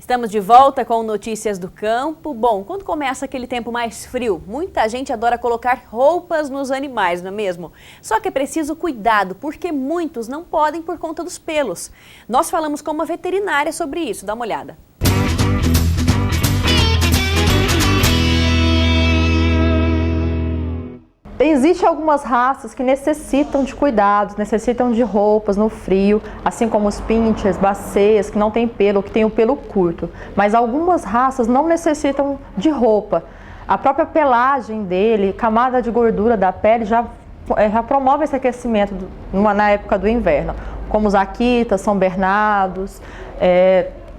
Estamos de volta com Notícias do Campo. Bom, quando começa aquele tempo mais frio, muita gente adora colocar roupas nos animais, não é mesmo? Só que é preciso cuidado, porque muitos não podem por conta dos pelos. Nós falamos com uma veterinária sobre isso, dá uma olhada. Existem algumas raças que necessitam de cuidados, necessitam de roupas no frio, assim como os pinchers, baceias, que não tem pelo, que tem o pelo curto. Mas algumas raças não necessitam de roupa. A própria pelagem dele, camada de gordura da pele já promove esse aquecimento na época do inverno, como os Akitas, São Bernardos,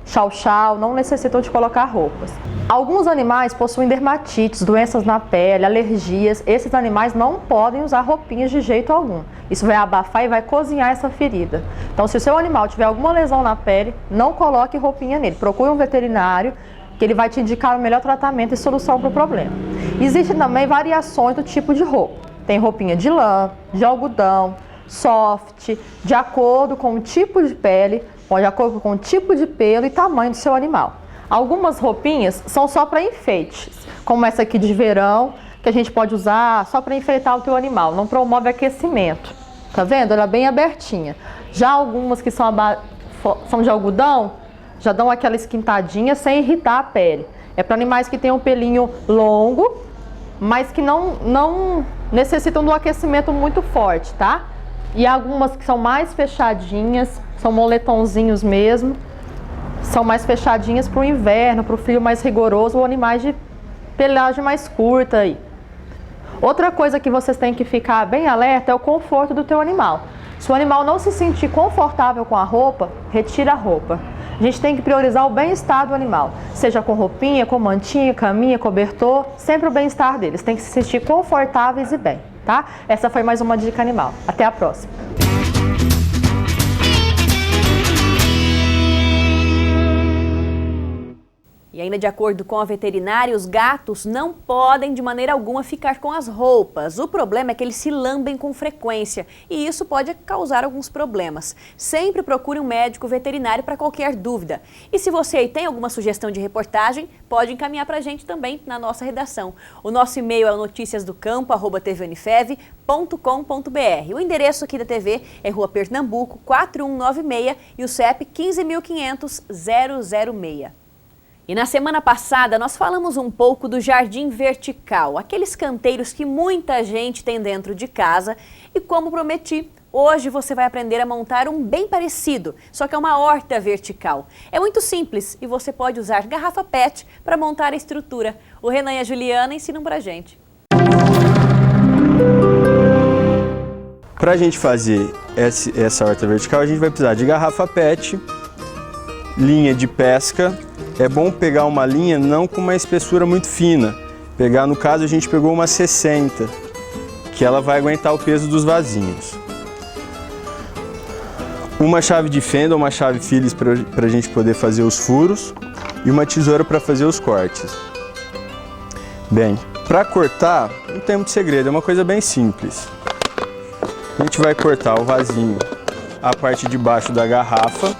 Chow-chow, não necessitam de colocar roupas. Alguns animais possuem dermatites, doenças na pele, alergias. Esses animais não podem usar roupinhas de jeito algum. Isso vai abafar e vai cozinhar essa ferida. Então, se o seu animal tiver alguma lesão na pele, não coloque roupinha nele. Procure um veterinário, que ele vai te indicar o melhor tratamento e solução para o problema. Existem também variações do tipo de roupa. Tem roupinha de lã, de algodão, soft, de acordo com o tipo de pele, de acordo com o tipo de pelo e tamanho do seu animal. Algumas roupinhas são só para enfeites, como essa aqui de verão, que a gente pode usar só para enfeitar o teu animal, não promove aquecimento. Tá vendo? Ela é bem abertinha. Já algumas que são de algodão, já dão aquela esquentadinha sem irritar a pele. É para animais que têm um pelinho longo, mas que não necessitam de um aquecimento muito forte, tá? E algumas que são mais fechadinhas, são moletomzinhos mesmo, são mais fechadinhas para o inverno, para o frio mais rigoroso, ou animais de pelagem mais curta aí. Outra coisa que vocês têm que ficar bem alerta é o conforto do teu animal. Se o animal não se sentir confortável com a roupa, retira a roupa. A gente tem que priorizar o bem-estar do animal, seja com roupinha, com mantinha, caminha, cobertor, sempre o bem-estar deles. Tem que se sentir confortáveis e bem, tá? Essa foi mais uma dica animal. Até a próxima. E ainda de acordo com a veterinária, os gatos não podem de maneira alguma ficar com as roupas. O problema é que eles se lambem com frequência e isso pode causar alguns problemas. Sempre procure um médico veterinário para qualquer dúvida. E se você tem alguma sugestão de reportagem, pode encaminhar para a gente também na nossa redação. O nosso e-mail é noticiasdocampo@tvunifev.com.br. O endereço aqui da TV é Rua Pernambuco, 4196 e o CEP 15.500-006. E na semana passada nós falamos um pouco do jardim vertical, aqueles canteiros que muita gente tem dentro de casa. E como prometi, hoje você vai aprender a montar um bem parecido, só que é uma horta vertical. É muito simples e você pode usar garrafa PET para montar a estrutura. O Renan e a Juliana ensinam pra gente. Para a gente fazer essa horta vertical, a gente vai precisar de garrafa PET, linha de pesca. É bom pegar uma linha não com uma espessura muito fina. No caso, a gente pegou uma 60, que ela vai aguentar o peso dos vasinhos. Uma chave de fenda, uma chave Phillips para a gente poder fazer os furos e uma tesoura para fazer os cortes. Bem, para cortar não tem muito segredo, é uma coisa bem simples. A gente vai cortar o vasinho, a parte de baixo da garrafa.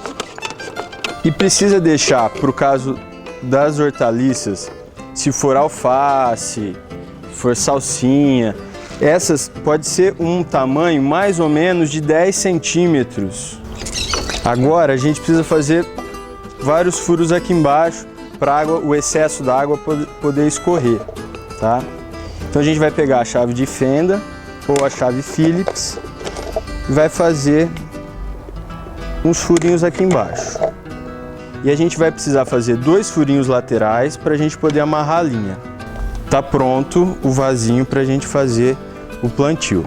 E precisa deixar, para o caso das hortaliças, se for alface, se for salsinha, essas pode ser um tamanho mais ou menos de 10 centímetros. Agora a gente precisa fazer vários furos aqui embaixo para o excesso da água poder escorrer, tá? Então a gente vai pegar a chave de fenda ou a chave Phillips e vai fazer uns furinhos aqui embaixo. E a gente vai precisar fazer 2 furinhos laterais para a gente poder amarrar a linha. Tá pronto o vasinho para a gente fazer o plantio.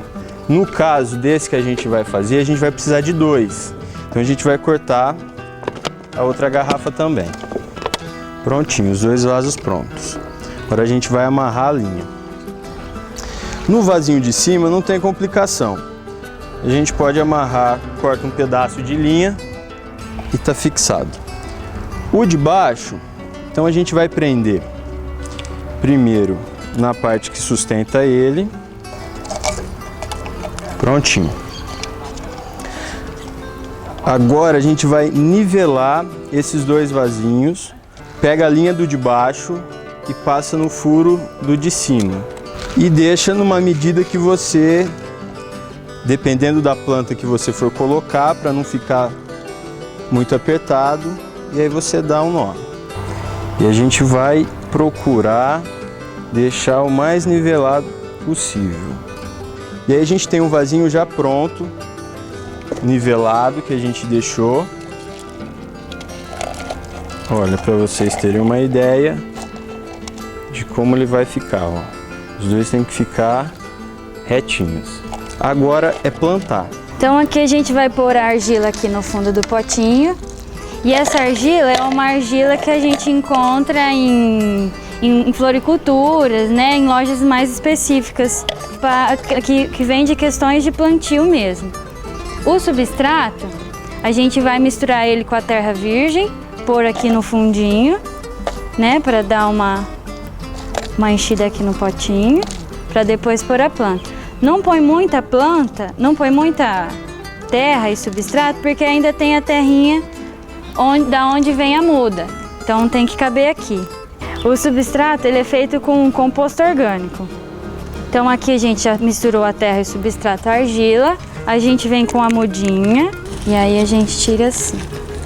No caso desse que a gente vai fazer, a gente vai precisar de 2. Então a gente vai cortar a outra garrafa também. Prontinho, os 2 vasos prontos. Agora a gente vai amarrar a linha. No vasinho de cima não tem complicação. A gente pode amarrar, corta um pedaço de linha e tá fixado. O de baixo, então a gente vai prender primeiro na parte que sustenta ele. Prontinho. Agora a gente vai nivelar esses 2 vasinhos pega a linha do de baixo e passa no furo do de cima. E deixa numa medida que você, dependendo da planta que você for colocar, para não ficar muito apertado, e aí você dá um nó. E a gente vai procurar deixar o mais nivelado possível. E aí a gente tem um vasinho já pronto, nivelado, que a gente deixou. Olha, para vocês terem uma ideia de como ele vai ficar, ó. Os dois têm que ficar retinhos. Agora é plantar. Então aqui a gente vai pôr a argila aqui no fundo do potinho. E essa argila é uma argila que a gente encontra em floriculturas, né, em lojas mais específicas, que vende questões de plantio mesmo. O substrato, a gente vai misturar ele com a terra virgem, pôr aqui no fundinho, né, para dar uma enchida aqui no potinho, para depois pôr a planta. Não põe muita planta, não põe muita terra e substrato, porque ainda tem a terrinha da onde vem a muda, então tem que caber aqui. O substrato ele é feito com composto orgânico. Então aqui a gente já misturou a terra e o substrato, a argila, a gente vem com a mudinha e aí a gente tira assim.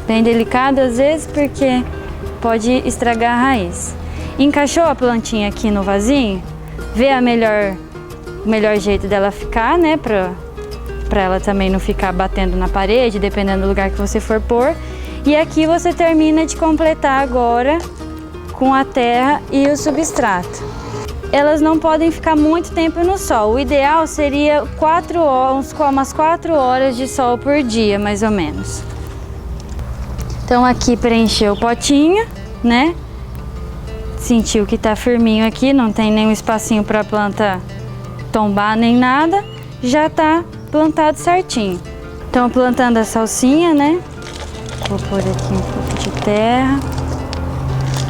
Bem delicado às vezes porque pode estragar a raiz. Encaixou a plantinha aqui no vasinho, vê o melhor jeito dela ficar, né, para ela também não ficar batendo na parede, dependendo do lugar que você for pôr. E aqui você termina de completar agora com a terra e o substrato. Elas não podem ficar muito tempo no sol. O ideal seria umas 4 horas de sol por dia, mais ou menos. Então aqui preencheu o potinho, né? Sentiu que tá firminho aqui, não tem nenhum espacinho para a planta tombar nem nada. Já tá plantado certinho. Então plantando a salsinha, né? Vou pôr aqui um pouco de terra,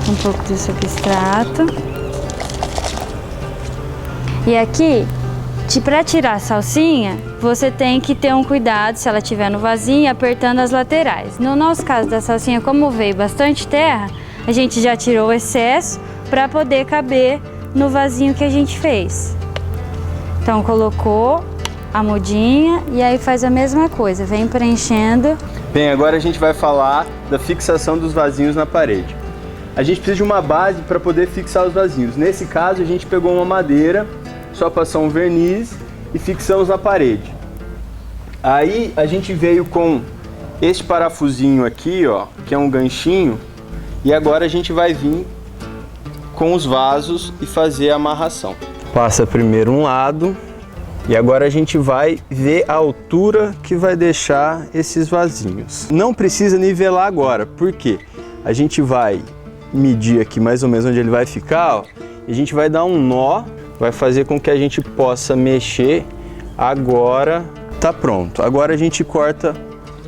um pouco de substrato. E aqui, para tirar a salsinha, você tem que ter um cuidado, se ela estiver no vasinho, apertando as laterais. No nosso caso da salsinha, como veio bastante terra, a gente já tirou o excesso para poder caber no vasinho que a gente fez. Então colocou a mudinha e aí faz a mesma coisa, vem preenchendo. Bem, agora a gente vai falar da fixação dos vasinhos na parede. A gente precisa de uma base para poder fixar os vasinhos. Nesse caso, a gente pegou uma madeira, só passou um verniz e fixamos na parede. Aí a gente veio com este parafusinho aqui, ó, que é um ganchinho, e agora a gente vai vir com os vasos e fazer a amarração. Passa primeiro um lado. E agora a gente vai ver a altura que vai deixar esses vasinhos. Não precisa nivelar agora, porque a gente vai medir aqui mais ou menos onde ele vai ficar, ó, e a gente vai dar um nó, vai fazer com que a gente possa mexer. Agora tá pronto. Agora a gente corta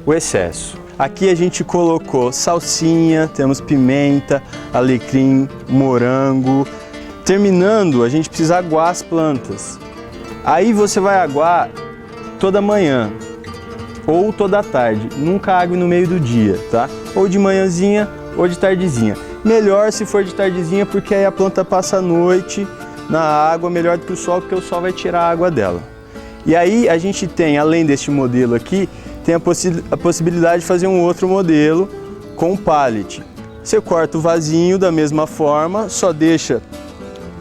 o excesso. Aqui a gente colocou salsinha, temos pimenta, alecrim, morango. Terminando, a gente precisa aguar as plantas. Aí você vai aguar toda manhã ou toda tarde, nunca ague no meio do dia, tá? Ou de manhãzinha ou de tardezinha. Melhor se for de tardezinha, porque aí a planta passa a noite na água, melhor do que o sol, porque o sol vai tirar a água dela. E aí a gente tem, além deste modelo aqui, tem a possibilidade de fazer um outro modelo com pallet. Você corta o vasinho da mesma forma, só deixa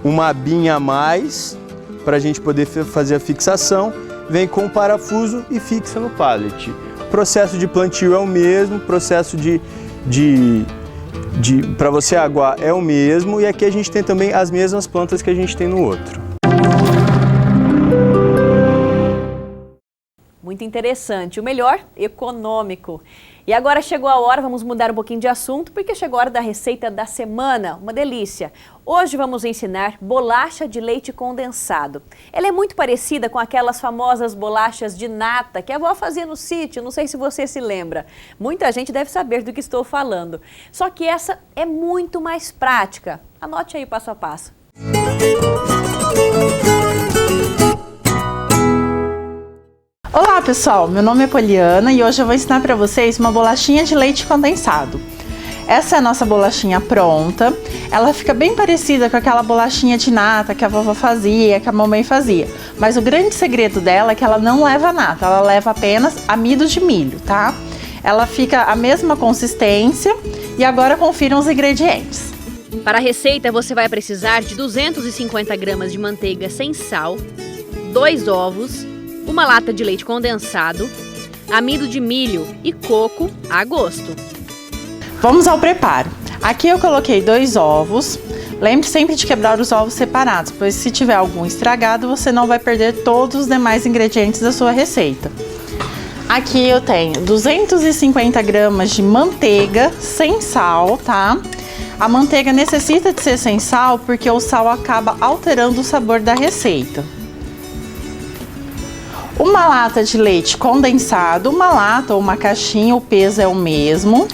uma abinha a mais para a gente poder fazer a fixação, vem com o parafuso e fixa no pallet. O processo de plantio é o mesmo, o processo para você aguar é o mesmo, e aqui a gente tem também as mesmas plantas que a gente tem no outro. Muito interessante, o melhor, econômico. E agora chegou a hora, vamos mudar um pouquinho de assunto, porque chegou a hora da receita da semana, uma delícia. Hoje vamos ensinar bolacha de leite condensado. Ela é muito parecida com aquelas famosas bolachas de nata que a avó fazia no sítio, não sei se você se lembra. Muita gente deve saber do que estou falando. Só que essa é muito mais prática. Anote aí passo a passo. Olá pessoal, meu nome é Poliana e hoje eu vou ensinar para vocês uma bolachinha de leite condensado. Essa é a nossa bolachinha pronta. Ela fica bem parecida com aquela bolachinha de nata que a vovó fazia, que a mamãe fazia. Mas o grande segredo dela é que ela não leva nata, ela leva apenas amido de milho, tá? Ela fica a mesma consistência. E agora confiram os ingredientes. Para a receita, você vai precisar de 250 gramas de manteiga sem sal, 2 ovos, uma lata de leite condensado, amido de milho e coco a gosto. Vamos ao preparo. Aqui eu coloquei 2 ovos. Lembre sempre de quebrar os ovos separados, pois se tiver algum estragado, você não vai perder todos os demais ingredientes da sua receita. Aqui eu tenho 250 gramas de manteiga sem sal, tá? A manteiga necessita de ser sem sal porque o sal acaba alterando o sabor da receita. Uma lata de leite condensado, uma lata ou uma caixinha, o peso é o mesmo.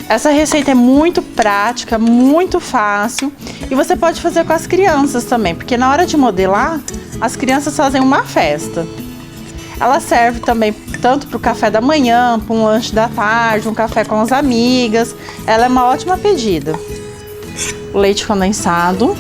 Essa receita é muito prática, muito fácil e você pode fazer com as crianças também, porque na hora de modelar, as crianças fazem uma festa. Ela serve também tanto para o café da manhã, para um lanche da tarde, um café com as amigas. Ela é uma ótima pedida. O leite condensado.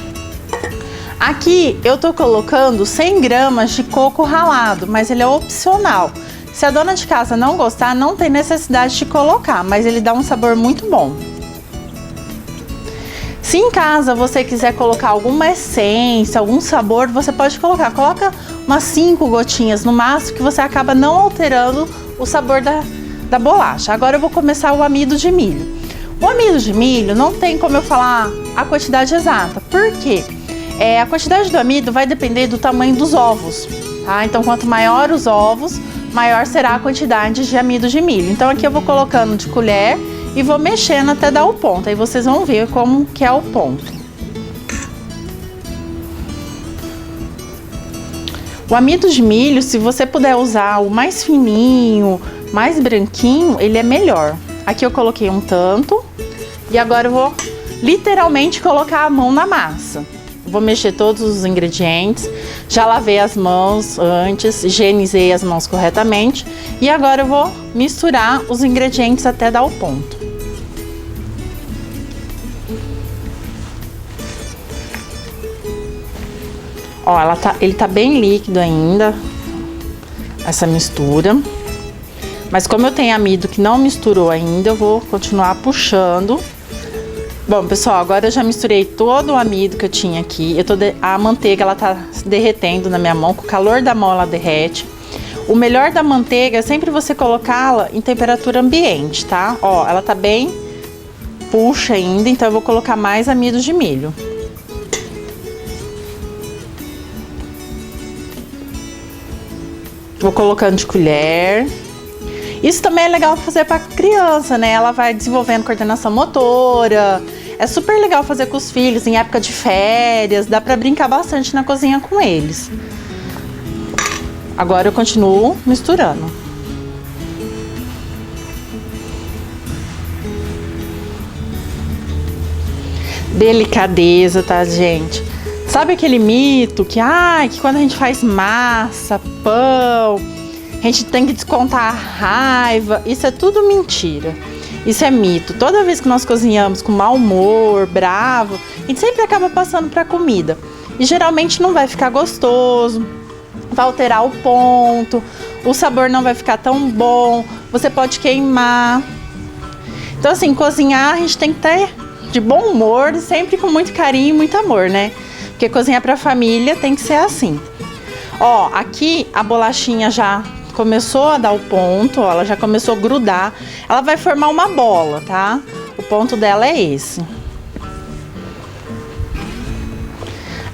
Aqui eu tô colocando 100 gramas de coco ralado, mas ele é opcional. Se a dona de casa não gostar, não tem necessidade de colocar, mas ele dá um sabor muito bom. Se em casa você quiser colocar alguma essência, algum sabor, você pode colocar. Coloca umas 5 gotinhas no máximo, que você acaba não alterando o sabor da bolacha. Agora eu vou começar o amido de milho. O amido de milho não tem como eu falar a quantidade exata. Por quê? A quantidade do amido vai depender do tamanho dos ovos, tá? Então, quanto maior os ovos, maior será a quantidade de amido de milho. Então, aqui eu vou colocando de colher e vou mexendo até dar o ponto. Aí vocês vão ver como que é o ponto. O amido de milho, se você puder usar o mais fininho, mais branquinho, ele é melhor. Aqui eu coloquei um tanto e agora eu vou literalmente colocar a mão na massa. Vou mexer todos os ingredientes, já lavei as mãos antes, higienizei as mãos corretamente e agora eu vou misturar os ingredientes até dar o ponto. Ó, ele tá bem líquido ainda, essa mistura. Mas como eu tenho amido que não misturou ainda, eu vou continuar puxando. Bom, pessoal, agora eu já misturei todo o amido que eu tinha aqui. A manteiga, ela tá derretendo na minha mão, com o calor da mão ela derrete. O melhor da manteiga é sempre você colocá-la em temperatura ambiente, tá? Ó, ela tá bem puxa ainda, então eu vou colocar mais amido de milho. Vou colocando de colher. Isso também é legal fazer para criança, né? Ela vai desenvolvendo coordenação motora. É super legal fazer com os filhos em época de férias. Dá para brincar bastante na cozinha com eles. Agora eu continuo misturando. Delicadeza, tá, gente? Sabe aquele mito que quando a gente faz massa, pão, a gente tem que descontar a raiva? Isso é tudo mentira. Isso é mito. Toda vez que nós cozinhamos com mau humor, bravo, a gente sempre acaba passando para a comida. E geralmente não vai ficar gostoso, vai alterar o ponto, o sabor não vai ficar tão bom, você pode queimar. Então, assim, cozinhar a gente tem que ter de bom humor, sempre com muito carinho e muito amor, né? Porque cozinhar para a família tem que ser assim. Ó, aqui a bolachinha já começou a dar o ponto, ó, ela já começou a grudar. Ela vai formar uma bola, tá? O ponto dela é esse.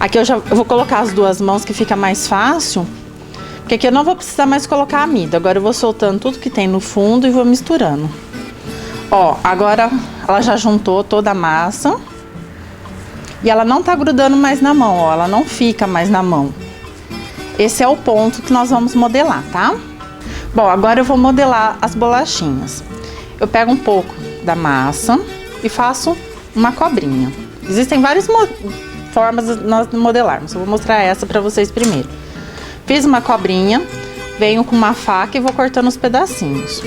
Aqui eu vou colocar as duas mãos que fica mais fácil, porque aqui eu não vou precisar mais colocar amido. Agora eu vou soltando tudo que tem no fundo e vou misturando. Ó, agora ela já juntou toda a massa. E ela não tá grudando mais na mão, ó, ela não fica mais na mão. Esse é o ponto que nós vamos modelar, tá? Bom, agora eu vou modelar as bolachinhas. Eu pego um pouco da massa e faço uma cobrinha. Existem várias formas de nós modelarmos, eu vou mostrar essa pra vocês primeiro. Fiz uma cobrinha, venho com uma faca e vou cortando os pedacinhos.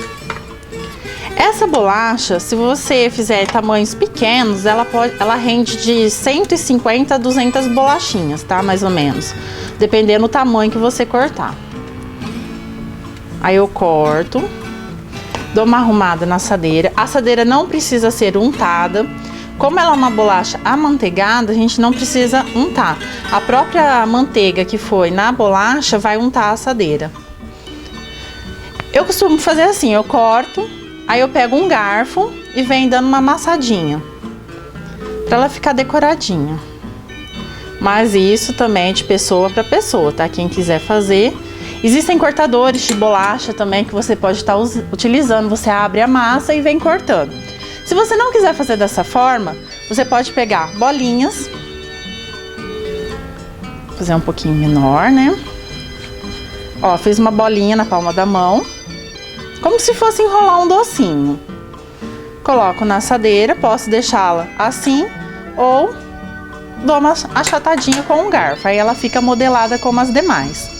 Essa bolacha, se você fizer tamanhos pequenos, ela rende de 150 a 200 bolachinhas, tá? Mais ou menos, dependendo do tamanho que você cortar. Aí eu corto, dou uma arrumada na assadeira. A assadeira não precisa ser untada. Como ela é uma bolacha amanteigada, a gente não precisa untar. A própria manteiga que foi na bolacha vai untar a assadeira. Eu costumo fazer assim, eu corto, aí eu pego um garfo e venho dando uma amassadinha, pra ela ficar decoradinha. Mas isso também é de pessoa para pessoa, tá? Quem quiser fazer. Existem cortadores de bolacha também que você pode estar utilizando. Você abre a massa e vem cortando. Se você não quiser fazer dessa forma, você pode pegar bolinhas. Fazer um pouquinho menor, né? Ó, fiz uma bolinha na palma da mão. Como se fosse enrolar um docinho. Coloco na assadeira, posso deixá-la assim ou dou uma achatadinha com um garfo. Aí ela fica modelada como as demais.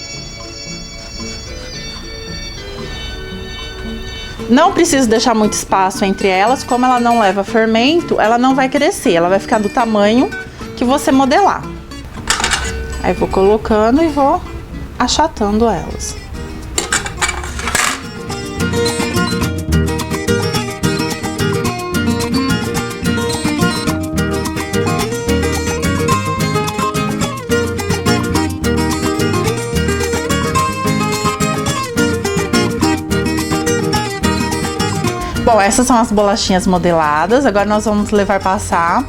Não preciso deixar muito espaço entre elas, como ela não leva fermento, ela não vai crescer, ela vai ficar do tamanho que você modelar. Aí vou colocando e vou achatando elas. Bom, essas são as bolachinhas modeladas. Agora nós vamos levar para assar.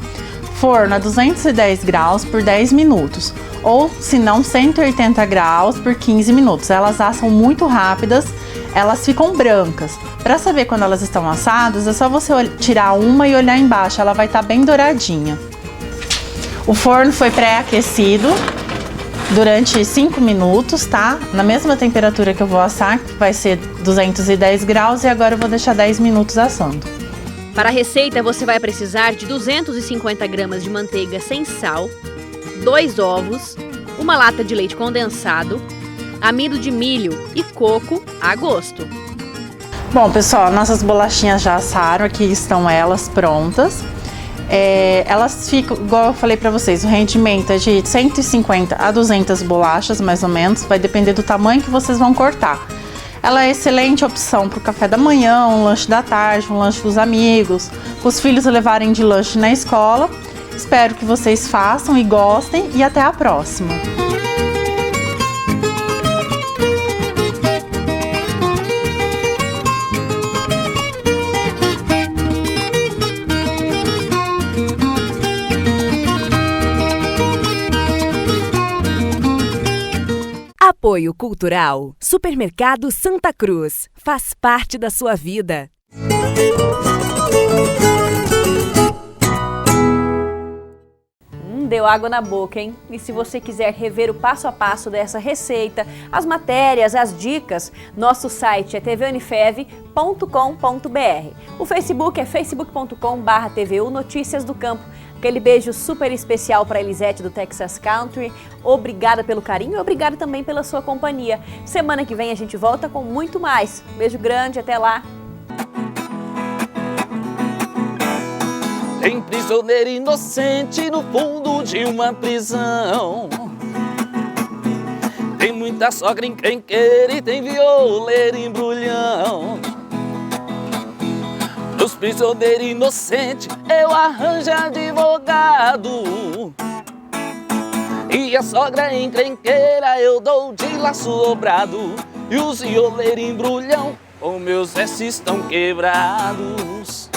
Forno a 210 graus por 10 minutos. Ou, se não, 180 graus por 15 minutos. Elas assam muito rápidas, elas ficam brancas. Para saber quando elas estão assadas, é só você tirar uma e olhar embaixo. Ela vai estar bem douradinha. O forno foi pré-aquecido durante 5 minutos, tá? Na mesma temperatura que eu vou assar, que vai ser 210 graus, e agora eu vou deixar 10 minutos assando. Para a receita, você vai precisar de 250 gramas de manteiga sem sal, 2 ovos, uma lata de leite condensado, amido de milho e coco a gosto. Bom, pessoal, nossas bolachinhas já assaram, aqui estão elas prontas. Elas ficam, igual eu falei pra vocês, o rendimento é de 150 a 200 bolachas, mais ou menos, vai depender do tamanho que vocês vão cortar. Ela é excelente opção para o café da manhã, um lanche da tarde, um lanche dos amigos, os filhos levarem de lanche na escola. Espero que vocês façam e gostem, e até a próxima! Apoio Cultural. Supermercado Santa Cruz. Faz parte da sua vida. Deu água na boca, hein? E se você quiser rever o passo a passo dessa receita, as matérias, as dicas, nosso site é tvunifev.com.br. O Facebook é facebook.com/tvu Notícias do Campo. Aquele beijo super especial para Elisete do Texas Country. Obrigada pelo carinho e obrigada também pela sua companhia. Semana que vem a gente volta com muito mais. Beijo grande, até lá! Tem prisioneiro inocente no fundo de uma prisão. Tem muita sogra encrenqueira e tem violeiro embrulhão. Os prisioneiros inocentes eu arranjo advogado. E a sogra encrenqueira eu dou de laço dobrado. E os violeiros embrulhão com meus versos estão quebrados.